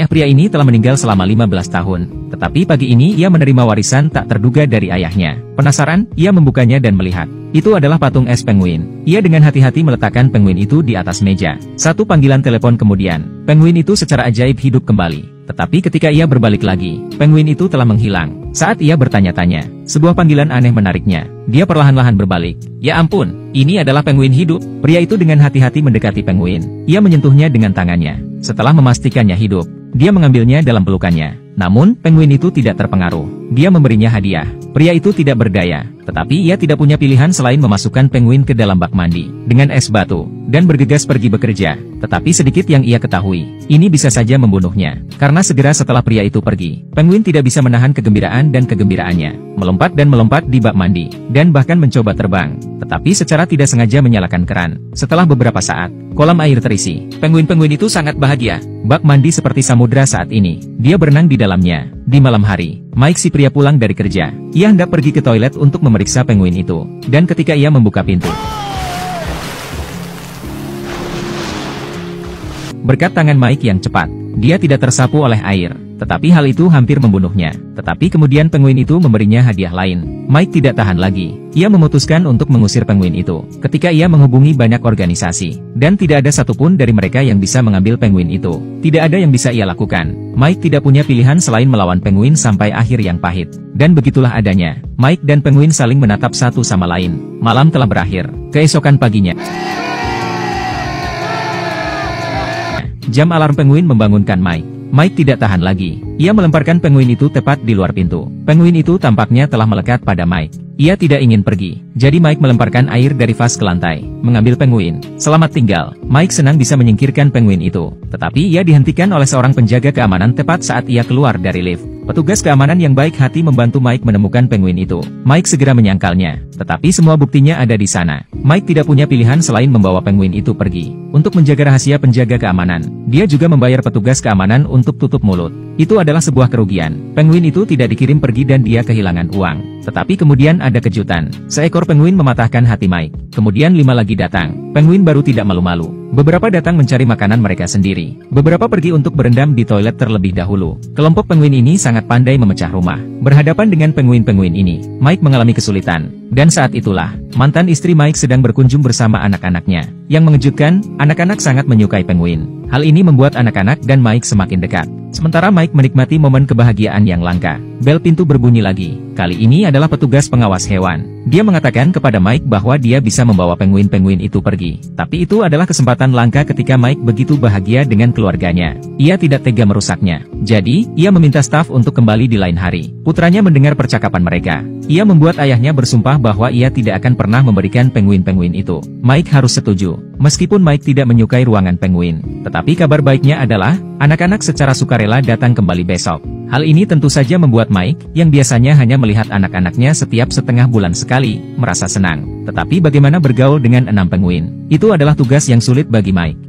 Pria ini telah meninggal selama 15 tahun, tetapi pagi ini ia menerima warisan tak terduga dari ayahnya. Penasaran, ia membukanya dan melihat. Itu adalah patung es penguin. Ia dengan hati-hati meletakkan penguin itu di atas meja. Satu panggilan telepon kemudian, penguin itu secara ajaib hidup kembali. Tetapi ketika ia berbalik lagi, penguin itu telah menghilang. Saat ia bertanya-tanya, sebuah panggilan aneh menariknya. Dia perlahan-lahan berbalik. Ya ampun, ini adalah penguin hidup. Pria itu dengan hati-hati mendekati penguin. Ia menyentuhnya dengan tangannya. Setelah memastikannya hidup, dia mengambilnya dalam pelukannya. Namun, penguin itu tidak terpengaruh. Dia memberinya hadiah. Pria itu tidak berdaya, tetapi ia tidak punya pilihan selain memasukkan penguin ke dalam bak mandi dengan es batu, dan bergegas pergi bekerja. Tetapi sedikit yang ia ketahui, ini bisa saja membunuhnya. Karena segera setelah pria itu pergi, penguin tidak bisa menahan kegembiraan dan kegembiraannya. Melompat dan melompat di bak mandi, dan bahkan mencoba terbang. Tetapi secara tidak sengaja menyalakan keran. Setelah beberapa saat, kolam air terisi. Penguin-penguin itu sangat bahagia. Bak mandi seperti samudra saat ini. Dia berenang di dalamnya. Di malam hari, Mike si pria pulang dari kerja. Ia hendak pergi ke toilet untuk memeriksa penguin itu. Dan ketika ia membuka pintu, berkat tangan Mike yang cepat, dia tidak tersapu oleh air. Tetapi hal itu hampir membunuhnya. Tetapi kemudian penguin itu memberinya hadiah lain. Mike tidak tahan lagi. Ia memutuskan untuk mengusir penguin itu. Ketika ia menghubungi banyak organisasi, dan tidak ada satupun dari mereka yang bisa mengambil penguin itu. Tidak ada yang bisa ia lakukan. Mike tidak punya pilihan selain melawan penguin sampai akhir yang pahit. Dan begitulah adanya. Mike dan penguin saling menatap satu sama lain. Malam telah berakhir. Keesokan paginya, jam alarm penguin membangunkan Mike. Mike tidak tahan lagi. Ia melemparkan penguin itu tepat di luar pintu. Penguin itu tampaknya telah melekat pada Mike. Ia tidak ingin pergi. Jadi Mike melemparkan air dari vas ke lantai, mengambil penguin. Selamat tinggal. Mike senang bisa menyingkirkan penguin itu. Tetapi ia dihentikan oleh seorang penjaga keamanan tepat saat ia keluar dari lift. Petugas keamanan yang baik hati membantu Mike menemukan penguin itu. Mike segera menyangkalnya. Tetapi semua buktinya ada di sana. Mike tidak punya pilihan selain membawa penguin itu pergi. Untuk menjaga rahasia penjaga keamanan, dia juga membayar petugas keamanan untuk tutup mulut. Itu adalah sebuah kerugian. Penguin itu tidak dikirim pergi dan dia kehilangan uang. Tetapi kemudian ada kejutan. Seekor penguin mematahkan hati Mike. Kemudian 5 lagi datang. Penguin baru tidak malu-malu. Beberapa datang mencari makanan mereka sendiri. Beberapa pergi untuk berendam di toilet terlebih dahulu. Kelompok penguin ini sangat pandai memecah rumah. Berhadapan dengan penguin-penguin ini, Mike mengalami kesulitan. Dan saat itulah, mantan istri Mike sedang berkunjung bersama anak-anaknya. Yang mengejutkan, anak-anak sangat menyukai penguin. Hal ini membuat anak-anak dan Mike semakin dekat. Sementara Mike menikmati momen kebahagiaan yang langka. Bel pintu berbunyi lagi. Kali ini adalah petugas pengawas hewan. Dia mengatakan kepada Mike bahwa dia bisa membawa penguin-penguin itu pergi. Tapi itu adalah kesempatan langka ketika Mike begitu bahagia dengan keluarganya. Ia tidak tega merusaknya. Jadi, ia meminta staf untuk kembali di lain hari. Putranya mendengar percakapan mereka. Ia membuat ayahnya bersumpah bahwa ia tidak akan pernah memberikan penguin-penguin itu. Mike harus setuju. Meskipun Mike tidak menyukai ruangan penguin. Tetapi kabar baiknya adalah, anak-anak secara sukarela datang kembali besok. Hal ini tentu saja membuat Mike, yang biasanya hanya melihat anak-anaknya setiap setengah bulan sekali, merasa senang. Tetapi bagaimana bergaul dengan 6 penguin? Itu adalah tugas yang sulit bagi Mike.